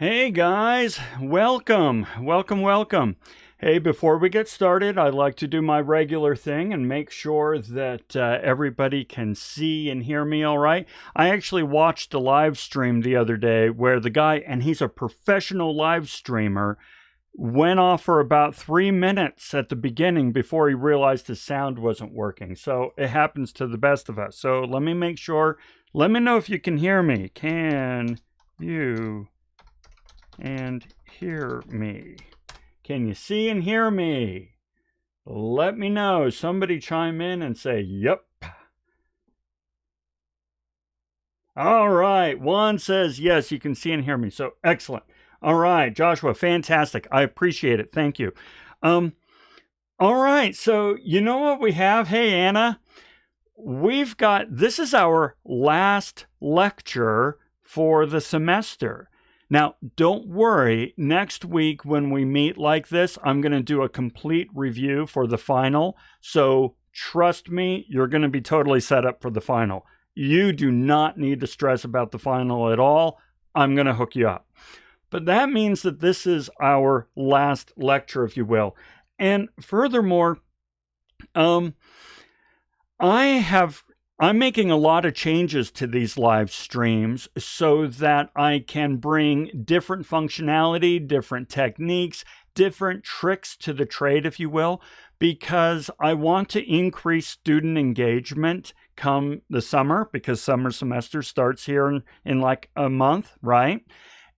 Hey guys, welcome. Hey, before we get started, I'd like to do my regular thing and make sure that everybody can see and hear me all right. I actually watched a live stream the other day where the guy, and he's a professional live streamer, went off for about 3 minutes at the beginning before he realized his sound wasn't working. So it happens to the best of us. So let me make sure, let me know if you can hear me. Can you and hear me? Can you see and hear me? Let me know. Somebody chime in and say, yep. All right. One says, yes, you can see and hear me. So excellent. All right, Joshua, fantastic. I appreciate it. Thank you. All right. So you know what we have? Hey, Anna, we've got, this is our last lecture for the semester. Now, don't worry, next week when we meet like this, I'm going to do a complete review for the final. So trust me, you're going to be totally set up for the final. You do not need to stress about the final at all. I'm going to hook you up. But that means that this is our last lecture, if you will. And furthermore, I'm making a lot of changes to these live streams so that I can bring different functionality, different techniques, different tricks to the trade, if you will, because I want to increase student engagement come the summer, because summer semester starts here in like a month, right?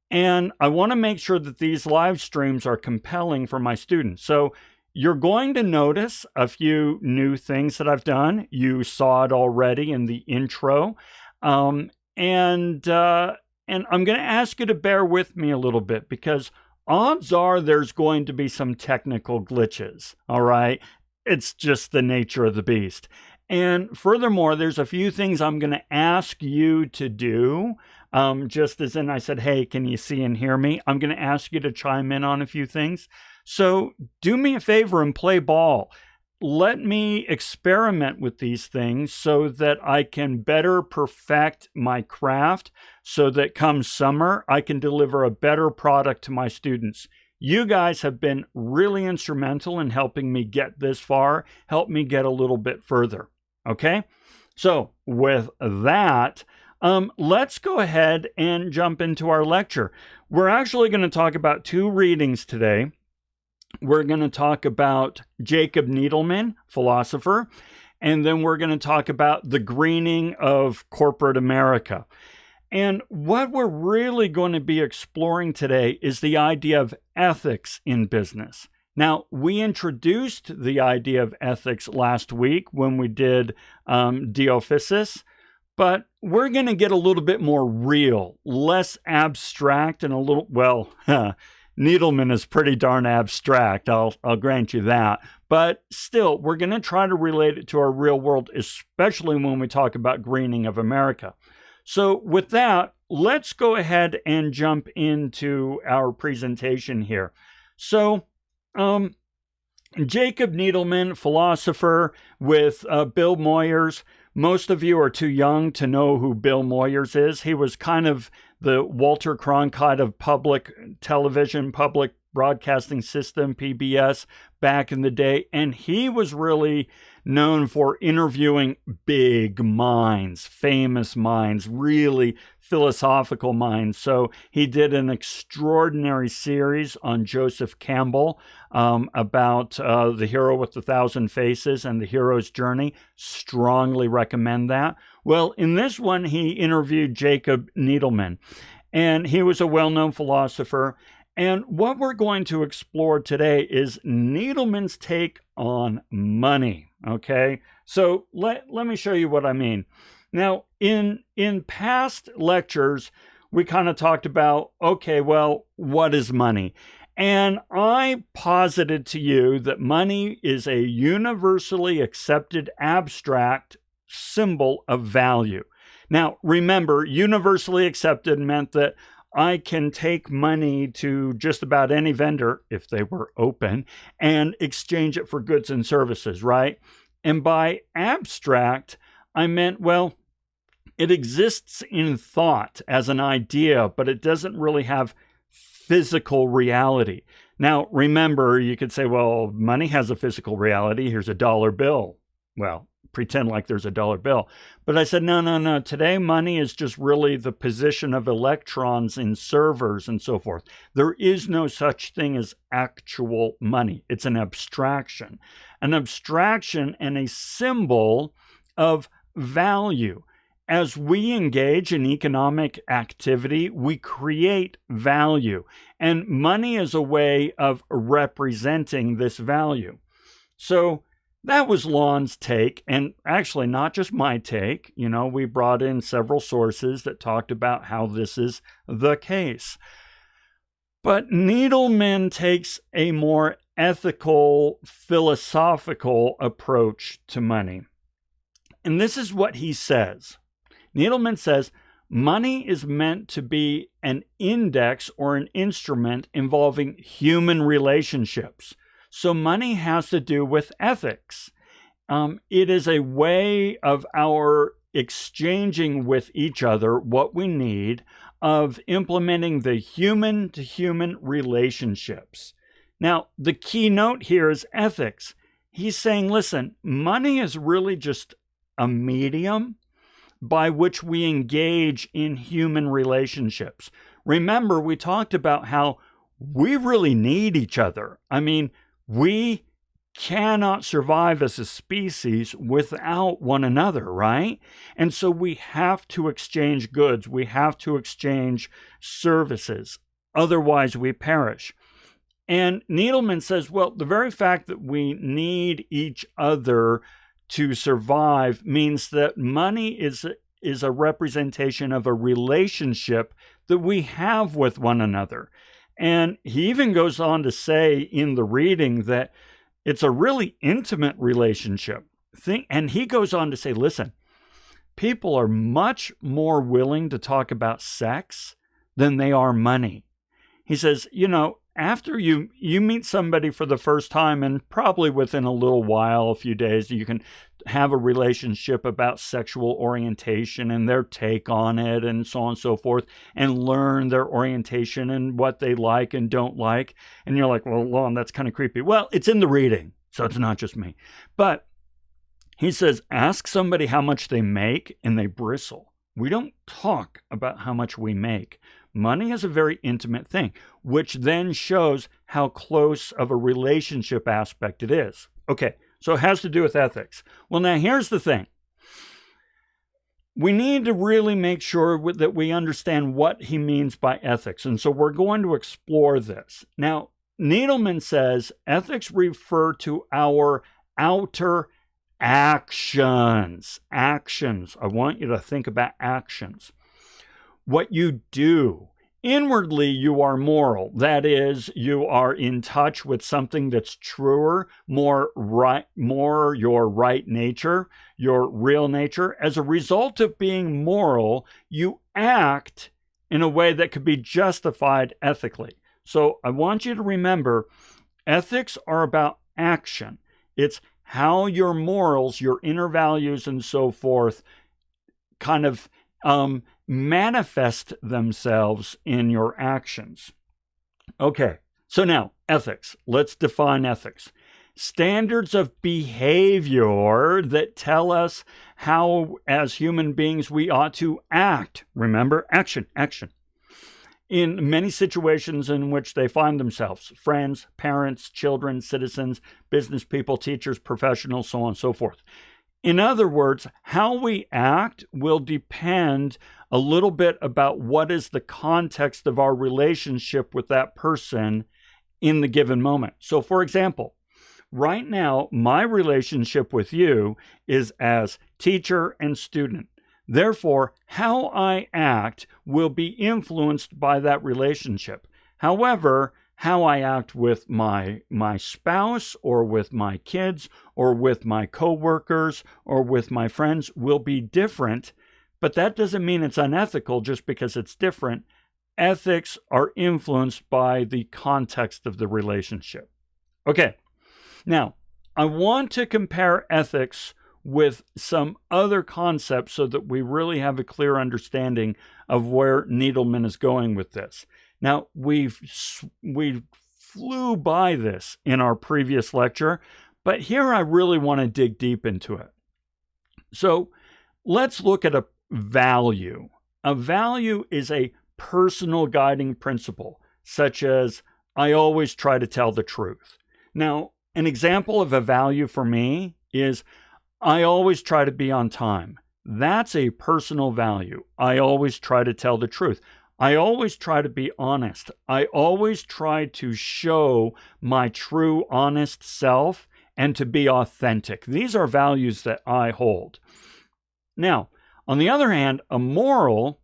And I want to make sure that these live streams are compelling for my students. So you're going to notice a few new things that I've done. You saw it already in the intro. And I'm going to ask you to bear with me a little bit because odds are there's going to be some technical glitches, all right? It's just the nature of the beast. And furthermore, there's a few things I'm going to ask you to do. Just as in I said, hey, can you see and hear me? I'm going to ask you to chime in on a few things. So do me a favor and play ball. Let me experiment with these things so that I can better perfect my craft so that come summer, I can deliver a better product to my students. You guys have been really instrumental in helping me get this far, help me get a little bit further. Okay? So with that, let's go ahead and jump into our lecture. We're actually going to talk about 2 readings today. We're going to talk about Jacob Needleman, philosopher, and then we're going to talk about the greening of corporate America. And what we're really going to be exploring today is the idea of ethics in business. Now, we introduced the idea of ethics last week when we did De Officis, but we're going to get a little bit more real, less abstract, and a little, well, Needleman is pretty darn abstract, I'll grant you that. But still, we're going to try to relate it to our real world, especially when we talk about greening of America. So with that, let's go ahead and jump into our presentation here. So, Jacob Needleman, philosopher with Bill Moyers. Most of you are too young to know who Bill Moyers is. He was kind of the Walter Cronkite of public television, public broadcasting system, PBS, back in the day. And he was really known for interviewing big minds, famous minds, really philosophical minds. So he did an extraordinary series on Joseph Campbell about the hero with 1,000 faces and the hero's journey. Strongly recommend that. Well, in this one, he interviewed Jacob Needleman, and he was a well-known philosopher. And what we're going to explore today is Needleman's take on money, okay? So let me show you what I mean. Now, in past lectures, we kind of talked about, okay, well, what is money? And I posited to you that money is a universally accepted abstract symbol of value. Now, remember, universally accepted meant that I can take money to just about any vendor, if they were open, and exchange it for goods and services, right? And by abstract, I meant, well, it exists in thought as an idea, but it doesn't really have physical reality. Now, remember, you could say, well, money has a physical reality. Here's a dollar bill. Well, pretend like there's a dollar bill. But I said, no. Today, money is just really the position of electrons in servers and so forth. There is no such thing as actual money. It's an abstraction and a symbol of value. As we engage in economic activity, we create value, and money is a way of representing this value. So that was Lon's take, and actually not just my take. We brought in several sources that talked about how this is the case. But Needleman takes a more ethical, philosophical approach to money. And this is what he says. Needleman says, money is meant to be an index or an instrument involving human relationships. So money has to do with ethics. It is a way of our exchanging with each other what we need, of implementing the human-to-human relationships. Now, the key note here is ethics. He's saying, listen, money is really just a medium by which we engage in human relationships. Remember, we talked about how we really need each other. I mean, we cannot survive as a species without one another, right? And so we have to exchange goods. We have to exchange services. Otherwise, we perish. And Needleman says, well, the very fact that we need each other to survive means that money is a representation of a relationship that we have with one another. And he even goes on to say in the reading that it's a really intimate relationship. And he goes on to say, listen, people are much more willing to talk about sex than they are money. He says, after you meet somebody for the first time, and probably within a little while, a few days, you can have a relationship about sexual orientation and their take on it and so on and so forth, and learn their orientation and what they like and don't like. And you're like, well, Lon, that's kind of creepy. Well, it's in the reading, so it's not just me. But he says, ask somebody how much they make and they bristle. We don't talk about how much we make. Money is a very intimate thing, which then shows how close of a relationship aspect it is. Okay, so it has to do with ethics. Well, now here's the thing. We need to really make sure that we understand what he means by ethics. And so we're going to explore this. Now, Needleman says ethics refer to our outer actions. Actions. I want you to think about actions. What you do. Inwardly, you are moral. That is, you are in touch with something that's truer, more your right nature, your real nature. As a result of being moral, you act in a way that could be justified ethically. So I want you to remember, ethics are about action. It's how your morals, your inner values, and so forth kind of manifest themselves in your actions. Okay, so now ethics. Let's define ethics. Standards of behavior that tell us how, as human beings, we ought to act. Remember, action. In many situations in which they find themselves, friends, parents, children, citizens, business people, teachers, professionals, so on and so forth. In other words, how we act will depend a little bit about what is the context of our relationship with that person in the given moment. So, for example, right now, my relationship with you is as teacher and student. Therefore, how I act will be influenced by that relationship. However, how I act with my spouse or with my kids or with my coworkers or with my friends will be different, but that doesn't mean it's unethical just because it's different. Ethics are influenced by the context of the relationship. Okay, now I want to compare ethics with some other concepts so that we really have a clear understanding of where Needleman is going with this. Now, we flew by this in our previous lecture, but here I really want to dig deep into it. So let's look at a value. A value is a personal guiding principle, such as I always try to tell the truth. Now, an example of a value for me is I always try to be on time. That's a personal value. I always try to tell the truth. I always try to be honest. I always try to show my true, honest self and to be authentic. These are values that I hold. Now, on the other hand, a moral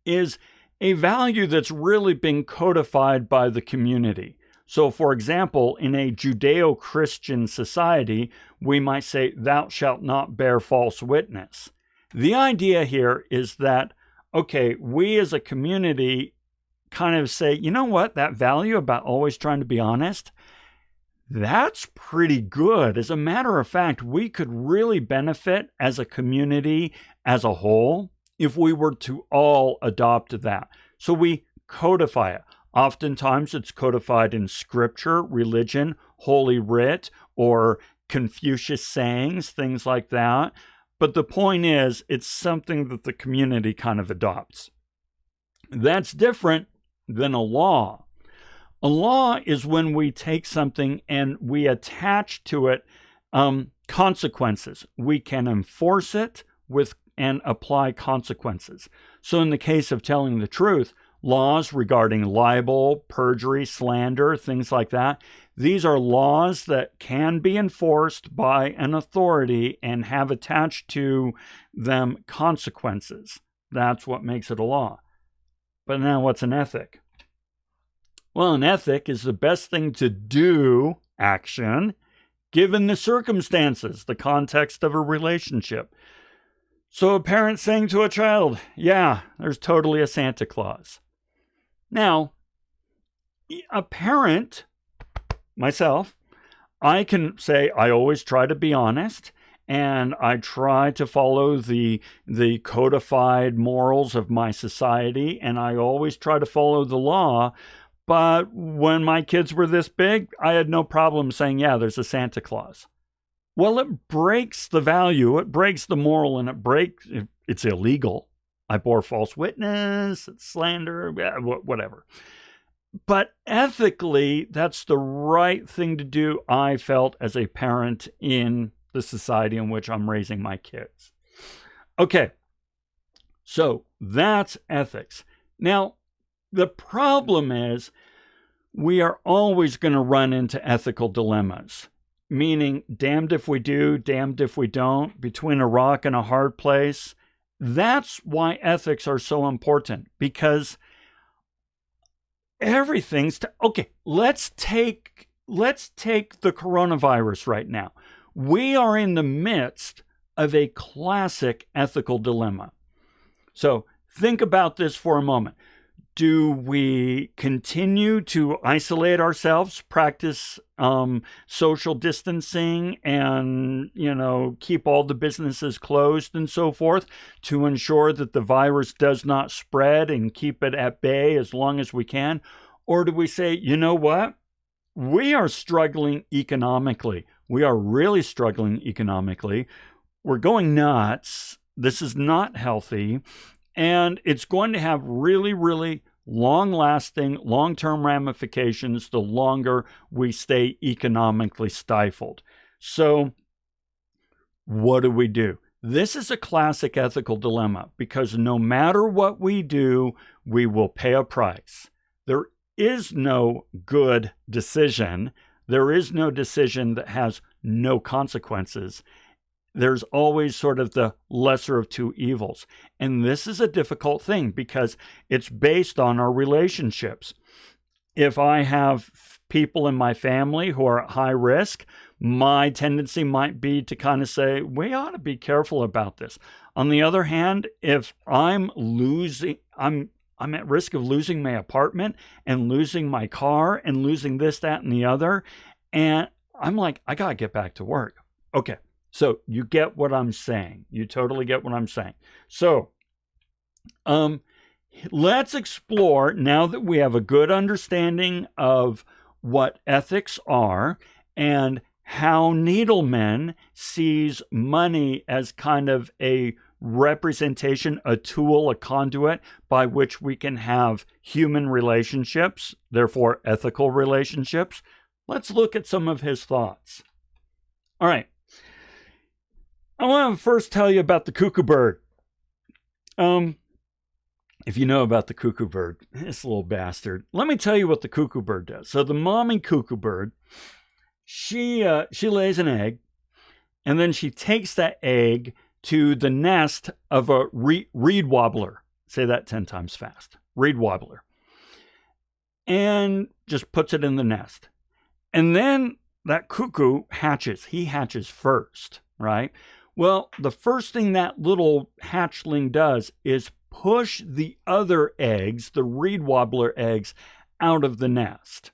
is a value that's really been codified by the community. So, for example, in a Judeo-Christian society, we might say, "Thou shalt not bear false witness." The idea here is that, okay, we as a community kind of say, you know what, that value about always trying to be honest, that's pretty good. As a matter of fact, we could really benefit as a community as a whole if we were to all adopt that. So we codify it. Oftentimes it's codified in scripture, religion, holy writ, or Confucius sayings, things like that. But the point is, it's something that the community kind of adopts. That's different than a law. A law is when we take something and we attach to it consequences. We can enforce it and apply consequences. So in the case of telling the truth, laws regarding libel, perjury, slander, things like that, these are laws that can be enforced by an authority and have attached to them consequences. That's what makes it a law. But now what's an ethic? Well, an ethic is the best thing to do action given the circumstances, the context of a relationship. So a parent saying to a child, yeah, there's totally a Santa Claus. Now, a parent, myself, I can say I always try to be honest and I try to follow the codified morals of my society and I always try to follow the law. But when my kids were this big, I had no problem saying, yeah, there's a Santa Claus. Well, it breaks the value, it breaks the moral, and it's illegal. I bore false witness, it's slander, whatever. But ethically, that's the right thing to do, I felt, as a parent in the society in which I'm raising my kids. Okay, so that's ethics. Now, the problem is we are always going to run into ethical dilemmas, meaning damned if we do, damned if we don't, between a rock and a hard place. That's why ethics are so important, because everything's okay. Let's take the coronavirus right now. We are in the midst of a classic ethical dilemma. So think about this for a moment. Do we continue to isolate ourselves, practice social distancing, and keep all the businesses closed and so forth to ensure that the virus does not spread and keep it at bay as long as we can? Or do we say, you know what? We are struggling economically. We are really struggling economically. We're going nuts. This is not healthy. And it's going to have really, really long-lasting, long-term ramifications the longer we stay economically stifled. So what do? This is a classic ethical dilemma because no matter what we do, we will pay a price. There is no good decision. There is no decision that has no consequences. There's always sort of the lesser of two evils. And this is a difficult thing because it's based on our relationships. If I have people in my family who are at high risk, my tendency might be to kind of say, we ought to be careful about this. On the other hand, if I'm at risk of losing my apartment and losing my car and losing this, that, and the other, and I'm like, I got to get back to work. Okay. So you get what I'm saying. You totally get what I'm saying. So let's explore, now that we have a good understanding of what ethics are and how Needleman sees money as kind of a representation, a tool, a conduit by which we can have human relationships, therefore ethical relationships. Let's look at some of his thoughts. All right. I want to first tell you about the cuckoo bird. If you know about the cuckoo bird, this little bastard. Let me tell you what the cuckoo bird does. So the mommy cuckoo bird, she lays an egg, and then she takes that egg to the nest of a reed wobbler. Say that 10 times fast. Reed wobbler. And just puts it in the nest. And then that cuckoo hatches. He hatches first, right? Well, the first thing that little hatchling does is push the other eggs, the reed wobbler eggs, out of the nest.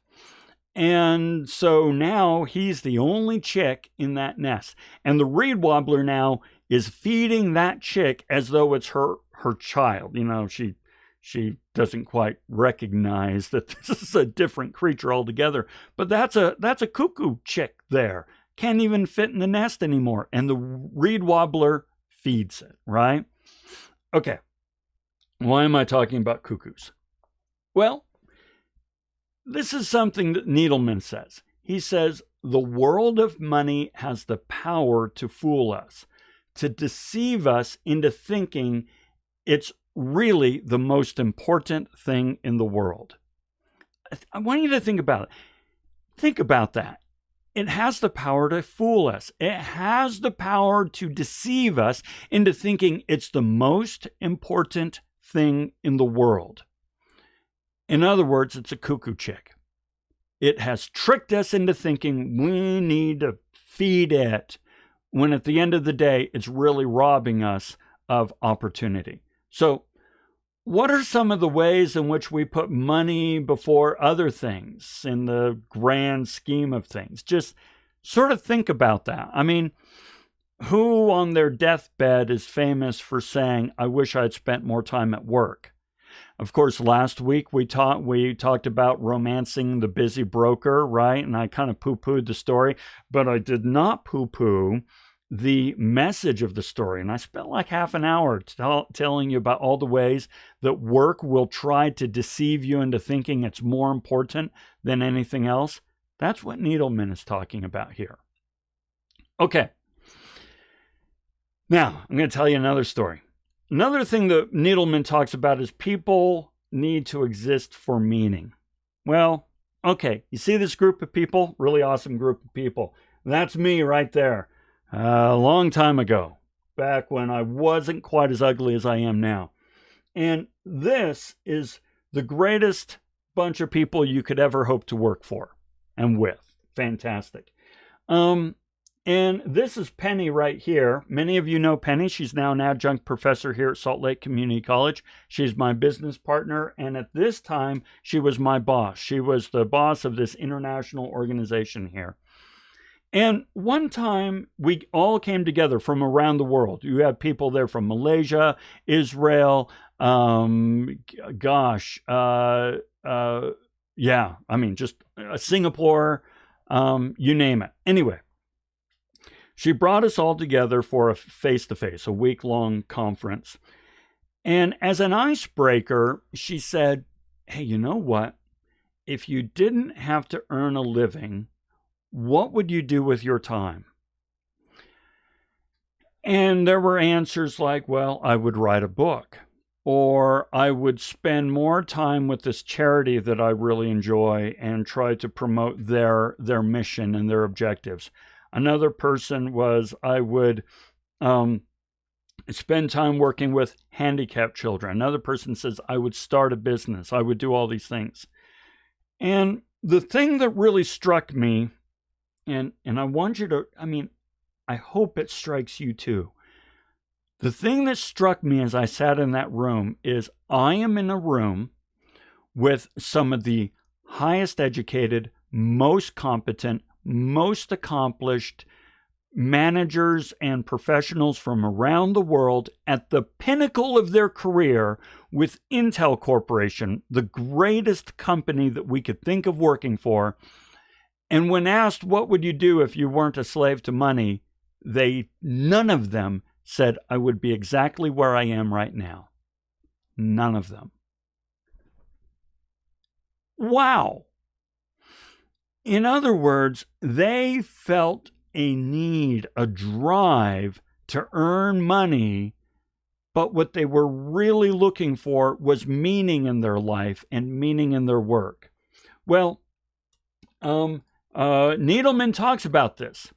And so now he's the only chick in that nest. And the reed wobbler now is feeding that chick as though it's her child. You know, she doesn't quite recognize that this is a different creature altogether. But that's a cuckoo chick there. Can't even fit in the nest anymore. And the reed wobbler feeds it, right? Okay. Why am I talking about cuckoos? Well, this is something that Needleman says. He says, the world of money has the power to fool us, to deceive us into thinking it's really the most important thing in the world. I want you to think about it. Think about that. It has the power to fool us. It has the power to deceive us into thinking it's the most important thing in the world. In other words, it's a cuckoo chick. It has tricked us into thinking we need to feed it, when at the end of the day, it's really robbing us of opportunity. So, what are some of the ways in which we put money before other things in the grand scheme of things? Just sort of think about that. I mean, who on their deathbed is famous for saying, I wish I'd spent more time at work? Of course, last week we talked about romancing the busy broker, right? And I kind of poo-pooed the story, but I did not poo-poo the message of the story. And I spent like half an hour telling you about all the ways that work will try to deceive you into thinking it's more important than anything else. That's what Needleman is talking about here. Okay. Now, I'm going to tell you another story. Another thing that Needleman talks about is people need to exist for meaning. Well, okay, you see this group of people? Really awesome group of people. That's me right there. A long time ago, back when I wasn't quite as ugly as I am now. And this is the greatest bunch of people you could ever hope to work for and with. Fantastic. And this is Penny right here. Many of you know Penny. She's now an adjunct professor here at Salt Lake Community College. She's my business partner, and at this time, she was my boss. She was the boss of this international organization here. And one time, we all came together from around the world. You have people there from Malaysia, Israel, Singapore, you name it. Anyway. She brought us all together for a face-to-face, a week-long conference. And as an icebreaker, she said, hey, you know what? If you didn't have to earn a living, what would you do with your time? And there were answers like, well, I would write a book, or I would spend more time with this charity that I really enjoy and try to promote their mission and their objectives. Another person was, I would spend time working with handicapped children. Another person says, I would start a business. I would do all these things. And the thing that really struck me, and I want you to, I hope it strikes you too. The thing that struck me as I sat in that room is I am in a room with some of the highest educated, most competent, most accomplished, managers and professionals from around the world at the pinnacle of their career with Intel Corporation, the greatest company that we could think of working for. And when asked, what would you do if you weren't a slave to money, none of them said, I would be exactly where I am right now. None of them. Wow. In other words, they felt a need, a drive to earn money, but what they were really looking for was meaning in their life and meaning in their work. Well, Needleman talks about this.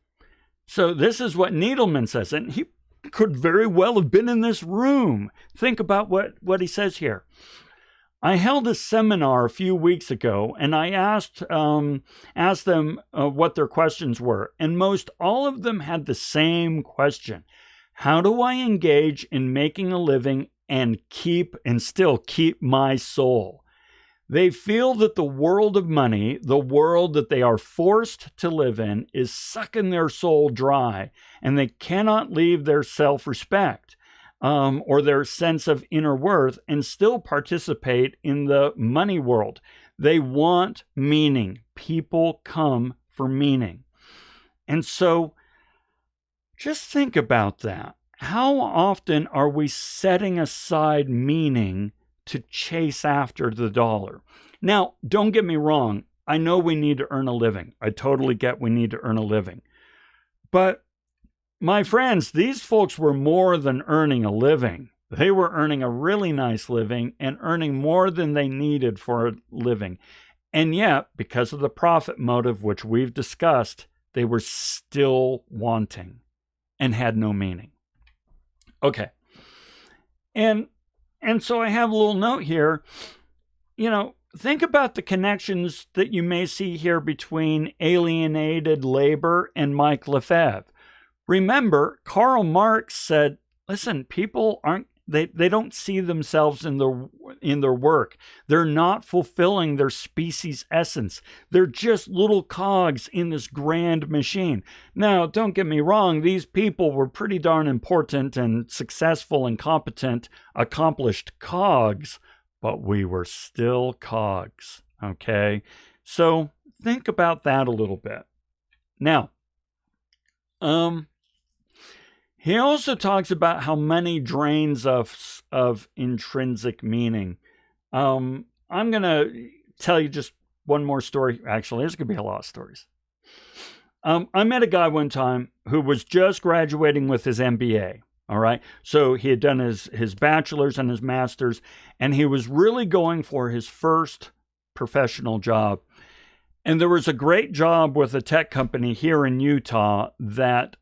So this is what Needleman says, and he could very well have been in this room. Think about what he says here. I held a seminar a few weeks ago, and I asked them what their questions were, and most all of them had the same question. How do I engage in making a living and still keep my soul? They feel that the world of money, the world that they are forced to live in, is sucking their soul dry, and they cannot leave their self-respect or their sense of inner worth and still participate in the money world. They want meaning. People come for meaning. And so just think about that. How often are we setting aside meaning to chase after the dollar? Now, don't get me wrong. I know we need to earn a living. I totally get we need to earn a living. But my friends, these folks were more than earning a living. They were earning a really nice living and earning more than they needed for a living. And yet, because of the profit motive, which we've discussed, they were still wanting and had no meaning. Okay. And so I have a little note here. Think about the connections that you may see here between alienated labor and Mike Lefebvre. Remember, Karl Marx said, listen, people they don't see themselves in their work. They're not fulfilling their species essence. They're just little cogs in this grand machine. Now, don't get me wrong, these people were pretty darn important and successful and competent, accomplished cogs, but we were still cogs, okay? So think about that a little bit. Now, he also talks about how money drains us of intrinsic meaning. I'm going to tell you just one more story. Actually, there's going to be a lot of stories. I met a guy one time who was just graduating with his MBA. All right. So he had done his bachelor's and his master's, and he was really going for his first professional job. And there was a great job with a tech company here in Utah that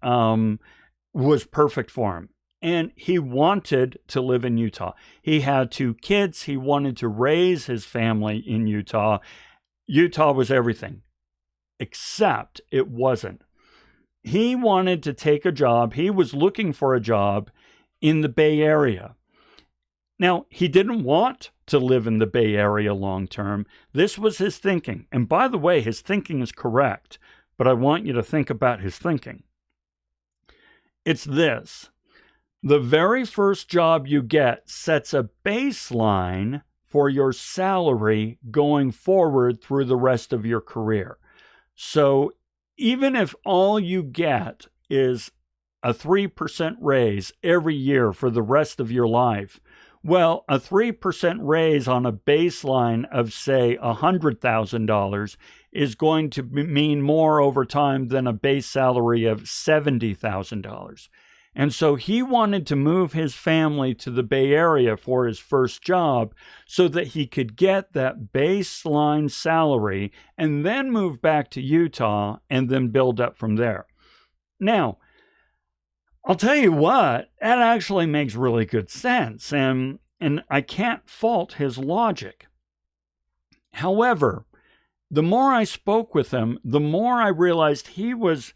was perfect for him. And he wanted to live in Utah. He had 2 kids. He wanted to raise his family in Utah. Utah was everything, except it wasn't. He wanted to take a job. He was looking for a job in the Bay Area. Now, he didn't want to live in the Bay Area long term. This was his thinking. And by the way, his thinking is correct, but I want you to think about his thinking. It's this. The very first job you get sets a baseline for your salary going forward through the rest of your career. So even if all you get is a 3% raise every year for the rest of your life, well, a 3% raise on a baseline of, say, $100,000 is going to mean more over time than a base salary of $70,000. And so he wanted to move his family to the Bay Area for his first job so that he could get that baseline salary and then move back to Utah and then build up from there. Now, I'll tell you what, that actually makes really good sense, and I can't fault his logic. However, the more I spoke with him, the more I realized he was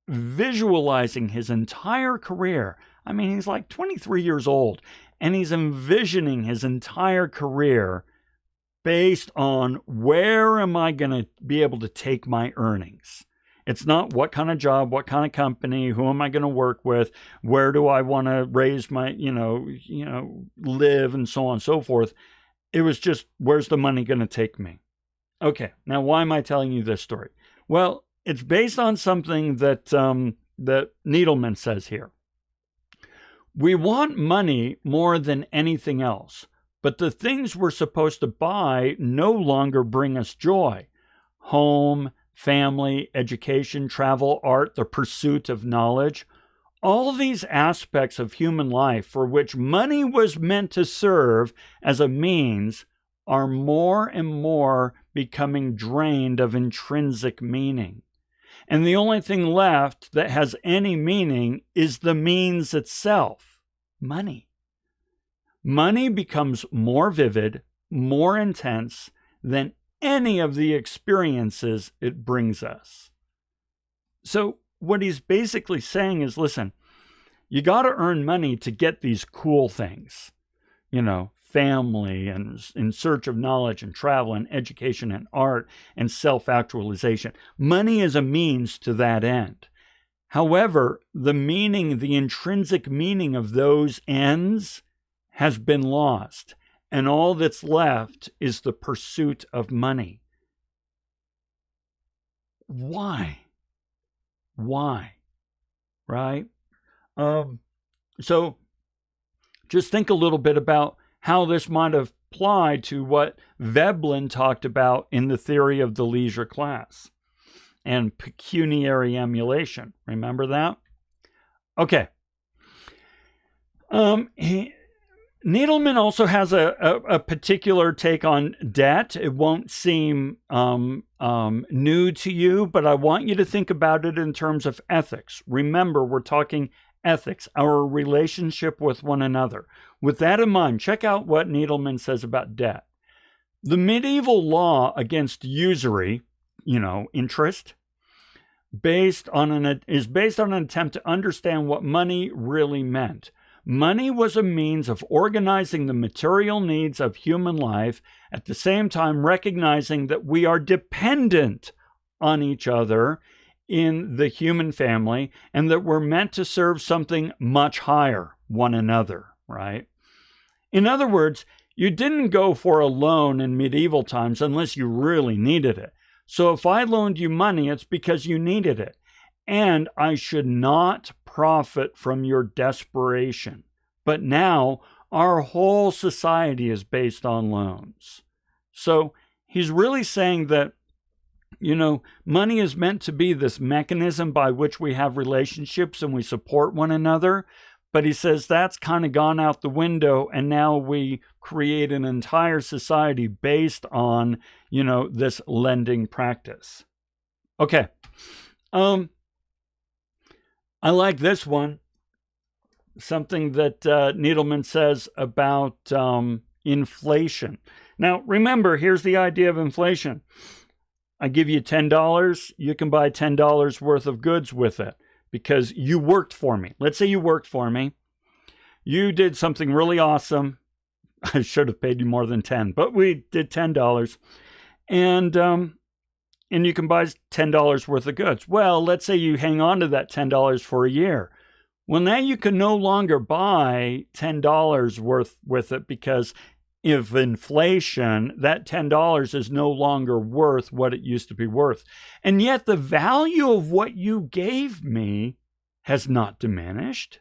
visualizing his entire career. I mean, he's like 23 years old, and he's envisioning his entire career based on where am I going to be able to take my earnings. It's not what kind of job, what kind of company, who am I going to work with, where do I want to raise my, live, and so on and so forth. It was just, where's the money going to take me? Okay, now why am I telling you this story? Well, it's based on something that Needleman says here. We want money more than anything else, but the things we're supposed to buy no longer bring us joy. Home, family, education, travel, art, the pursuit of knowledge. All these aspects of human life for which money was meant to serve as a means are more and more becoming drained of intrinsic meaning. And the only thing left that has any meaning is the means itself, money. Money becomes more vivid, more intense than any of the experiences it brings us. So what he's basically saying is, listen, you got to earn money to get these cool things, family and in search of knowledge and travel and education and art and self-actualization. Money is a means to that end. However, the intrinsic meaning of those ends has been lost, and all that's left is the pursuit of money. Why? Right? So just think a little bit about how this might apply to what Veblen talked about in the theory of the leisure class and pecuniary emulation. Remember that? Okay. Needleman also has a particular take on debt. It won't seem new to you, but I want you to think about it in terms of ethics. Remember, we're talking ethics, our relationship with one another. With that in mind, check out what Needleman says about debt. The medieval law against usury, interest, is based on an attempt to understand what money really meant. Money was a means of organizing the material needs of human life, at the same time recognizing that we are dependent on each other in the human family, and that we're meant to serve something much higher, one another, right? In other words, you didn't go for a loan in medieval times unless you really needed it. So if I loaned you money, it's because you needed it. And I should not profit from your desperation. But now, our whole society is based on loans. So he's really saying that money is meant to be this mechanism by which we have relationships and we support one another. But he says that's kind of gone out the window, and now we create an entire society based on, this lending practice. Okay. I like this one. Something that Needleman says about inflation. Now, remember, here's the idea of inflation. I give you $10, you can buy $10 worth of goods with it because you worked for me. Let's say you worked for me. You did something really awesome. I should have paid you more than 10, but we did $10. And you can buy $10 worth of goods. Well, let's say you hang on to that $10 for a year. Well, now you can no longer buy $10 worth with it because of inflation, that $10 is no longer worth what it used to be worth. And yet the value of what you gave me has not diminished.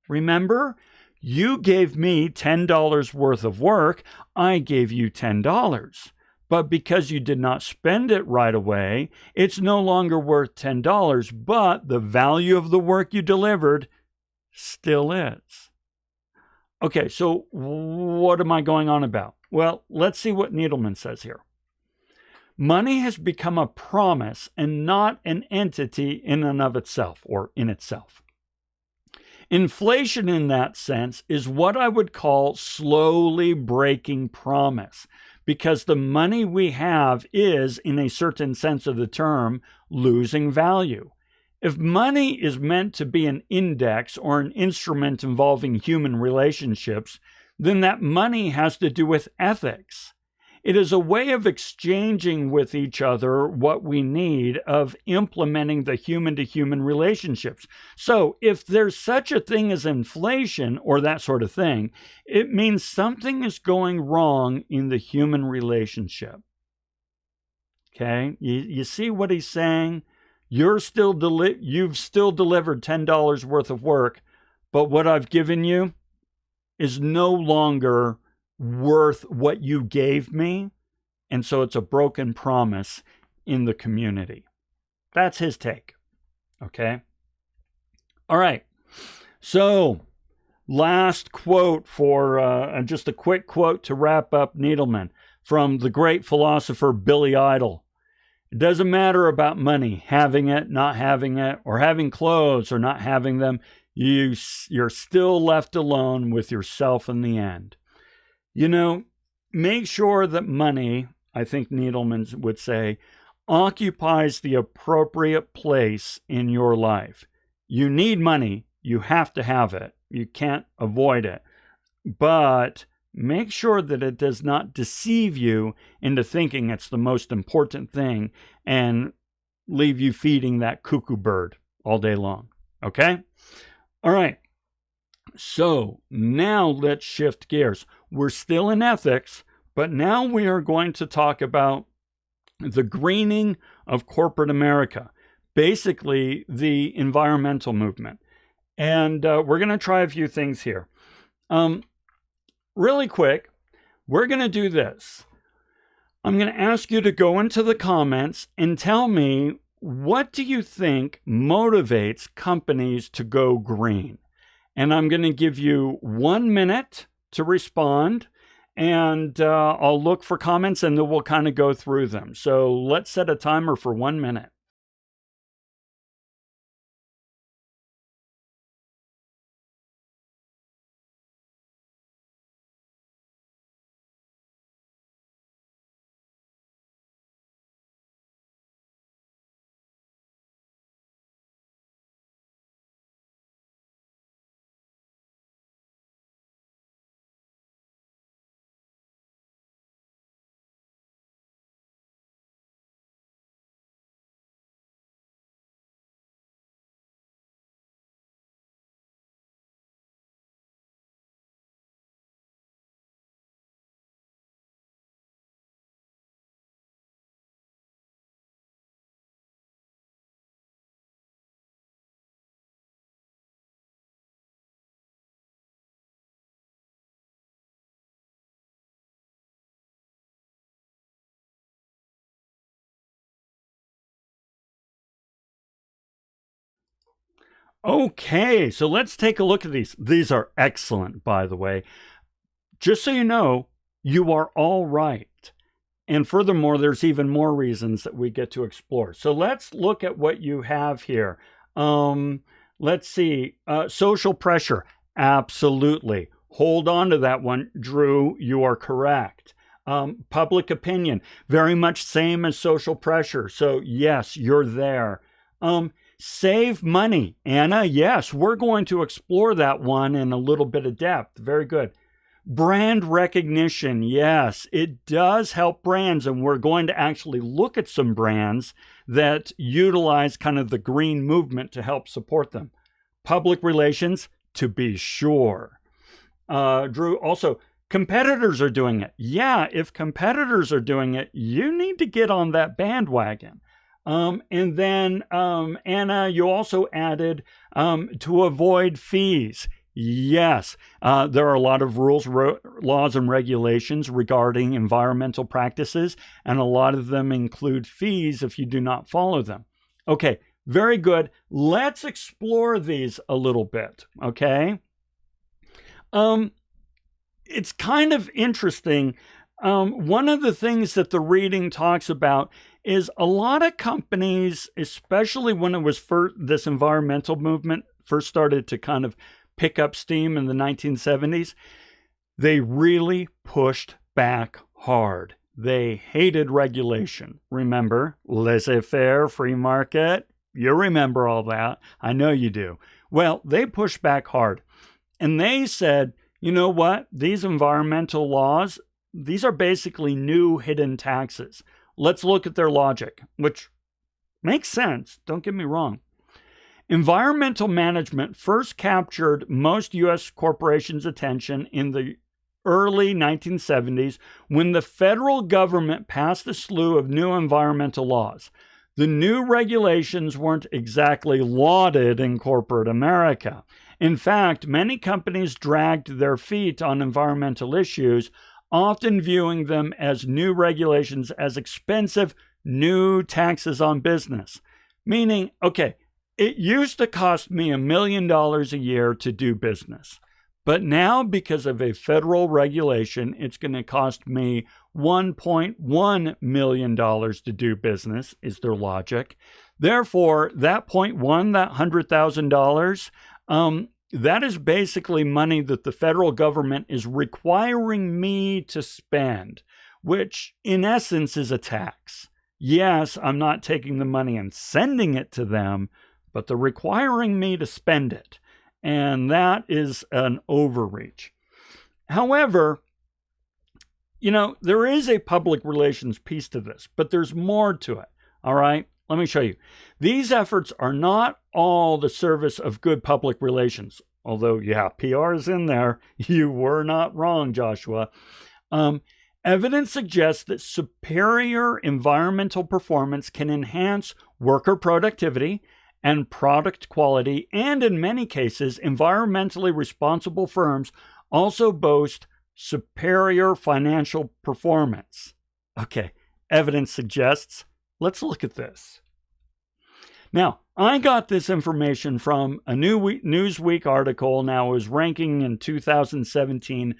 Remember, you gave me $10 worth of work. I gave you $10. But because you did not spend it right away, it's no longer worth $10, but the value of the work you delivered still is. Okay, so what am I going on about? Well, let's see what Needleman says here. Money has become a promise and not an entity in and of itself or in itself. Inflation in that sense is what I would call slowly breaking promise, because the money we have is, in a certain sense of the term, losing value. If money is meant to be an index or an instrument involving human relationships, then that money has to do with ethics. It is a way of exchanging with each other what we need, of implementing the human-to-human relationships. So if there's such a thing as inflation or that sort of thing, it means something is going wrong in the human relationship. Okay, you see what he's saying? You've still delivered $10 worth of work, but what I've given you is no longer worth what you gave me, and so it's a broken promise in the community. That's his take. Okay. All right. So last quote for just a quick quote to wrap up Needleman, from the great philosopher Billy Idol. It doesn't matter about money, having it, not having it, or having clothes or not having them. You're still left alone with yourself in the end. You know, make sure that money, I think Needleman would say, occupies the appropriate place in your life. You need money. You have to have it. You can't avoid it. But make sure that it does not deceive you into thinking it's the most important thing and leave you feeding that cuckoo bird all day long. Okay? All right. So now let's shift gears. We're still in ethics, but now we are going to talk about the greening of corporate America, basically the environmental movement. And we're going to try a few things here. Really quick, we're going to do this. I'm going to ask you to go into the comments and tell me, what do you think motivates companies to go green? And I'm going to give you 1 minute to respond, and I'll look for comments and then we'll kind of go through them. So let's set a timer for 1 minute. Okay, so let's take a look at these. These are excellent, by the way. Just so you know, you are all right. And furthermore, there's even more reasons that we get to explore. So let's look at what you have here. Let's see. Social pressure. Absolutely. Hold on to that one, Drew. You are correct. Public opinion. Very much same as social pressure. So yes, you're there. Save money. Anna, yes, we're going to explore that one in a little bit of depth. Very good. Brand recognition. Yes, it does help brands, and we're going to actually look at some brands that utilize kind of the green movement to help support them. Public relations, to be sure. Drew, also, competitors are doing it. Yeah, if competitors are doing it, you need to get on that bandwagon. And then, Anna, you also added to avoid fees. Yes, there are a lot of rules, laws, and regulations regarding environmental practices, and a lot of them include fees if you do not follow them. Okay, very good. Let's explore these a little bit, okay? It's kind of interesting. One of the things that the reading talks about is a lot of companies, especially when it was this environmental movement first started to kind of pick up steam in the 1970s, they really pushed back hard. They hated regulation. Remember, laissez-faire, free market? You remember all that. I know you do. Well, they pushed back hard. And they said, you know what? These environmental laws, these are basically new hidden taxes. Let's look at their logic, which makes sense, don't get me wrong. Environmental management first captured most U.S. corporations' attention in the early 1970s when the federal government passed a slew of new environmental laws. The new regulations weren't exactly lauded in corporate America. In fact, many companies dragged their feet on environmental issues, often viewing them as new regulations as expensive new taxes on business. Meaning, okay, it used to cost me $1 million a year to do business. But now, because of a federal regulation, it's going to cost me $1.1 million to do business, is their logic. Therefore, that $0.1, that $100,000, that is basically money that the federal government is requiring me to spend, which in essence is a tax. Yes, I'm not taking the money and sending it to them, but they're requiring me to spend it. And that is an overreach. However, there is a public relations piece to this, but there's more to it. All right, let me show you. These efforts are not all the service of good public relations. Although, yeah, PR is in there. You were not wrong, Joshua. Evidence suggests that superior environmental performance can enhance worker productivity and product quality, and in many cases, environmentally responsible firms also boast superior financial performance. Okay, evidence suggests. Let's look at this. Now, I got this information from a Newsweek article. Now, it was ranking in 2017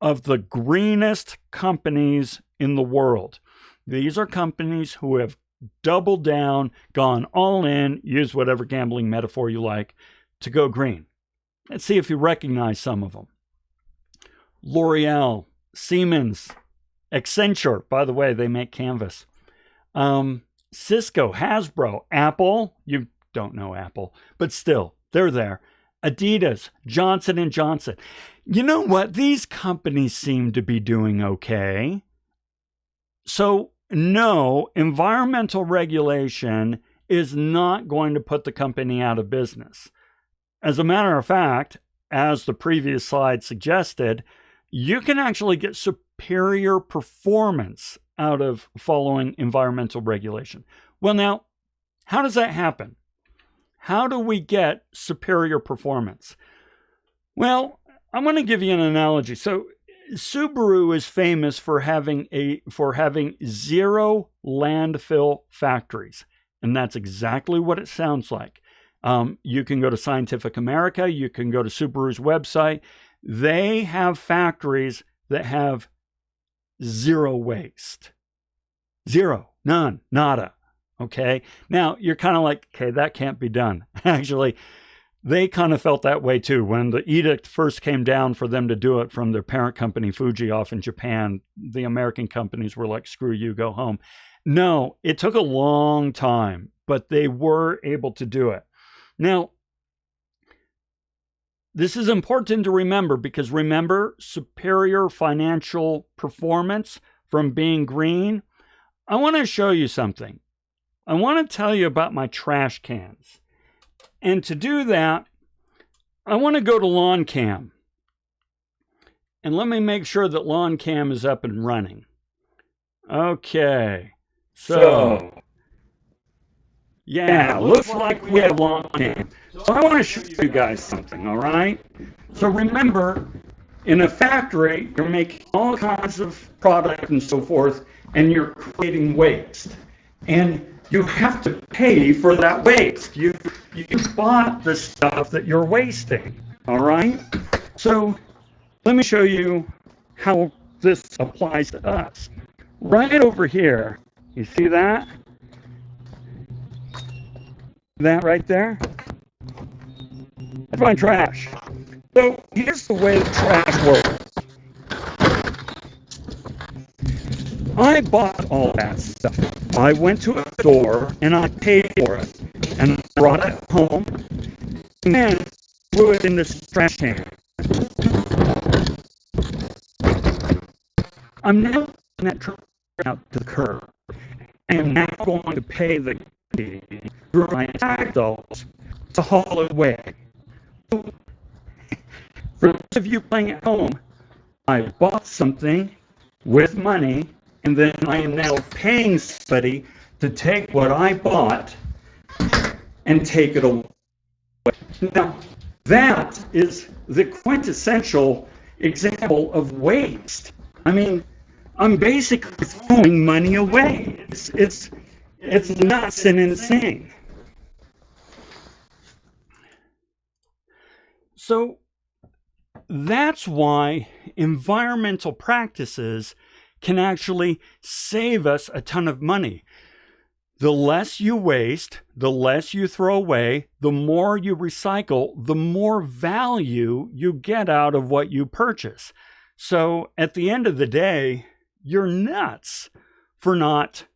of the greenest companies in the world. These are companies who have doubled down, gone all in, use whatever gambling metaphor you like, to go green. Let's see if you recognize some of them. L'Oreal, Siemens, Accenture, by the way, they make canvas. Cisco, Hasbro, Apple, you don't know Apple, but still, they're there. Adidas, Johnson & Johnson. You know what? These companies seem to be doing okay. So, no, environmental regulation is not going to put the company out of business. As a matter of fact, as the previous slide suggested, you can actually get superior performance out of following environmental regulation. Well, now, how does that happen? How do we get superior performance? Well, I'm going to give you an analogy. So, Subaru is famous for having 0 landfill factories, and that's exactly what it sounds like. You can go to Scientific America, you can go to Subaru's website. They have factories that have 0 waste. 0, none, nada. Okay. Now you're kind of like, okay, that can't be done. Actually, they kind of felt that way too. When the edict first came down for them to do it from their parent company, Fuji, off in Japan, the American companies were like, screw you, go home. No, it took a long time, but they were able to do it. Now, this is important to remember because remember, superior financial performance from being green. I want to show you something. I want to tell you about my trash cans. And to do that, I want to go to Lawn Cam. And let me make sure that Lawn Cam is up and running. Okay. So yeah, looks like we have Lawn Cam. So I want to show you guys something, all right? So remember, in a factory, you're making all kinds of product and so forth, and you're creating waste. And you have to pay for that waste. You bought the stuff that you're wasting, all right? So let me show you how this applies to us. Right over here, you see that? That right there? That's my trash. So here's the way the trash works. I bought all that stuff. I went to a store and I paid for it. And I brought it home and then threw it in this trash can. I'm now putting that trash out to the curb. I am now going to pay the company through my tax dollars to haul it away. So, for those of you playing at home, I bought something with money, and then I am now paying somebody to take what I bought and take it away. Now, that is the quintessential example of waste. I mean, I'm basically throwing money away. It's nuts and insane. So that's why environmental practices can actually save us a ton of money. The less you waste, the less you throw away, the more you recycle, the more value you get out of what you purchase. So at the end of the day, you're nuts for not,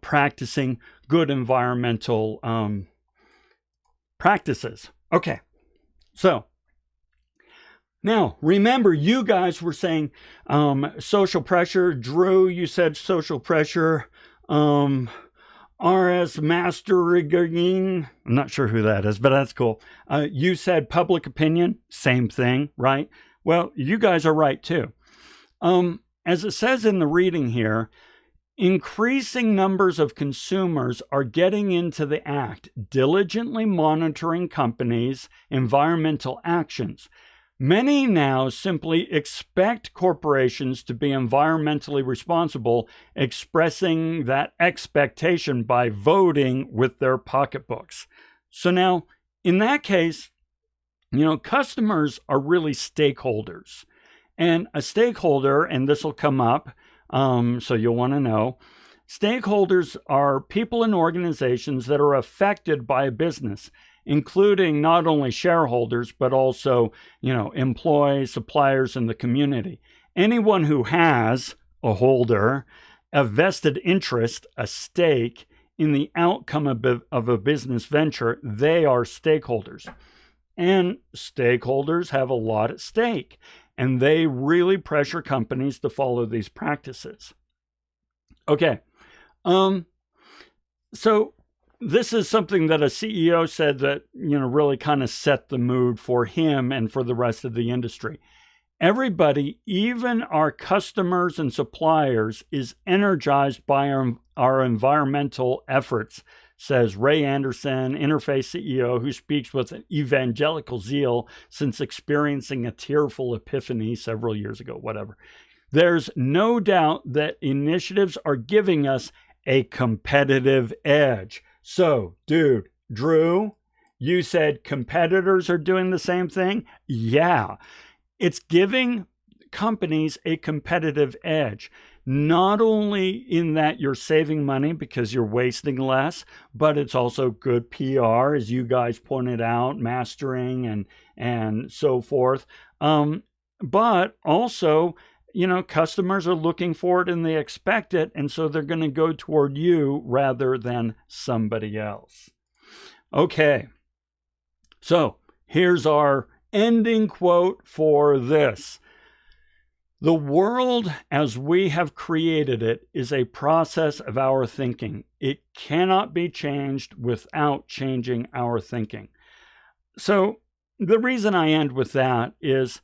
practicing good environmental practices. Okay, so now remember, you guys were saying social pressure. Drew, you said social pressure. RS Master-Rigging, I'm not sure who that is, but that's cool. You said public opinion, same thing, right? Well, you guys are right too. As it says in the reading here, increasing numbers of consumers are getting into the act, diligently monitoring companies' environmental actions. Many now simply expect corporations to be environmentally responsible, expressing that expectation by voting with their pocketbooks. So now, in that case, customers are really stakeholders. And a stakeholder, and this will come up, so you'll want to know, stakeholders are people and organizations that are affected by a business, including not only shareholders, but also, employees, suppliers, and the community. Anyone who has a holder, a vested interest, a stake in the outcome of a business venture, they are stakeholders. And stakeholders have a lot at stake, and they really pressure companies to follow these practices. Okay, so this is something that a CEO said that, really kind of set the mood for him and for the rest of the industry. Everybody, even our customers and suppliers, is energized by our environmental efforts, says Ray Anderson, Interface CEO, who speaks with an evangelical zeal since experiencing a tearful epiphany several years ago, whatever. There's no doubt that initiatives are giving us a competitive edge. So, dude, Drew, you said competitors are doing the same thing? Yeah. It's giving companies a competitive edge, not only in that you're saving money because you're wasting less, but it's also good PR, as you guys pointed out, mastering and so forth. But also, customers are looking for it and they expect it, and so they're going to go toward you rather than somebody else. Okay, so here's our ending quote for this. The world as we have created it is a process of our thinking. It cannot be changed without changing our thinking. So the reason I end with that is,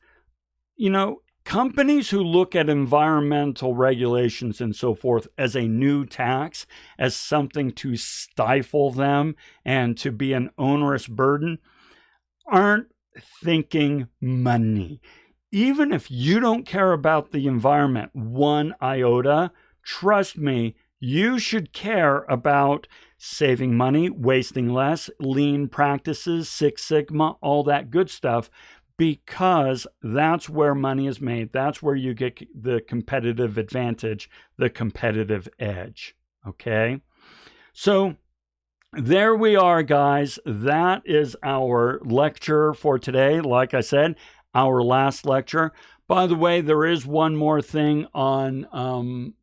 companies who look at environmental regulations and so forth as a new tax, as something to stifle them and to be an onerous burden, aren't thinking money. Even if you don't care about the environment one iota, trust me, you should care about saving money, wasting less, lean practices, Six Sigma, all that good stuff, because that's where money is made. That's where you get the competitive advantage, the competitive edge. Okay? So there we are, guys. That is our lecture for today. Like I said, our last lecture. By the way, there is one more thing on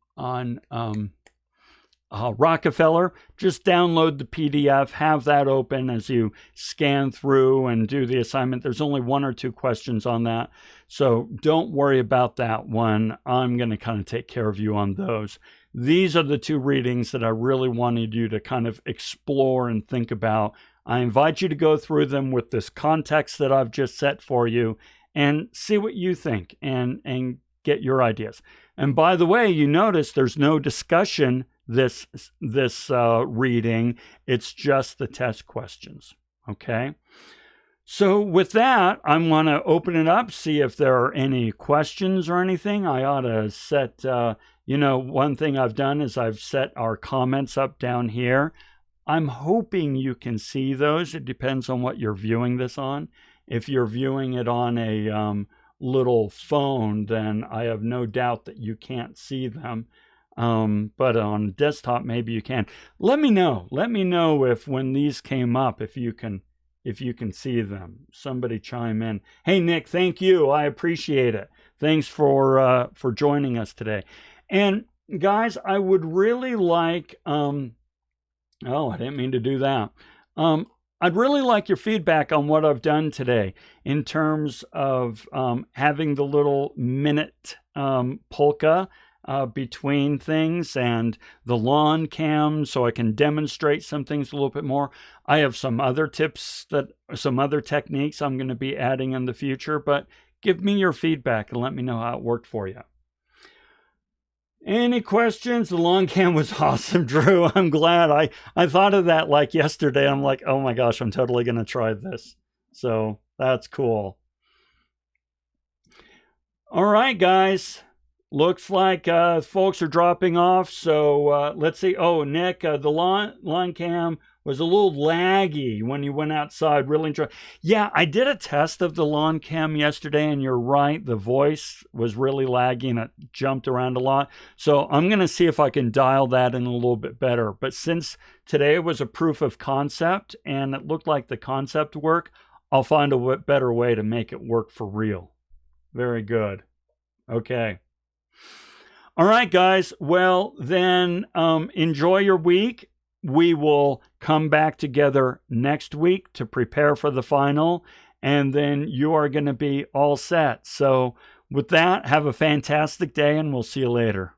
Rockefeller, just download the PDF, have that open as you scan through and do the assignment. There's only 1 or 2 questions on that, so don't worry about that one. I'm going to kind of take care of you on those. These are the 2 readings that I really wanted you to kind of explore and think about. I invite you to go through them with this context that I've just set for you and see what you think and get your ideas. And by the way, you notice there's no discussion this reading. It's just the test questions. Okay. So with that, I'm going to open it up, see if there are any questions or anything. I ought to set, one thing I've done is I've set our comments up down here. I'm hoping you can see those. It depends on what you're viewing this on. If you're viewing it on a little phone, then I have no doubt that you can't see them. But on desktop, maybe you can. Let me know. Let me know if when these came up, if you can see them. Somebody chime in. Hey, Nick, thank you. I appreciate it. Thanks for joining us today. And guys, I would really like, oh, I didn't mean to do that. I'd really like your feedback on what I've done today in terms of having the little minute polka between things and the lawn cam so I can demonstrate some things a little bit more. I have some other tips, some other techniques I'm going to be adding in the future, but give me your feedback and let me know how it worked for you. Any questions? The lawn cam was awesome, Drew. I'm glad. I thought of that like yesterday. I'm like, oh my gosh, I'm totally going to try this. So that's cool. All right, guys. Looks like folks are dropping off. So let's see. Oh, Nick, the lawn cam was a little laggy when you went outside. Really enjoyed. Yeah, I did a test of the lawn cam yesterday, and you're right. The voice was really laggy, and it jumped around a lot. So I'm going to see if I can dial that in a little bit better. But since today was a proof of concept, and it looked like the concept worked, I'll find a better way to make it work for real. Very good. Okay. All right, guys. Well, then enjoy your week. We will come back together next week to prepare for the final, and then you are going to be all set. So with that, have a fantastic day, and we'll see you later.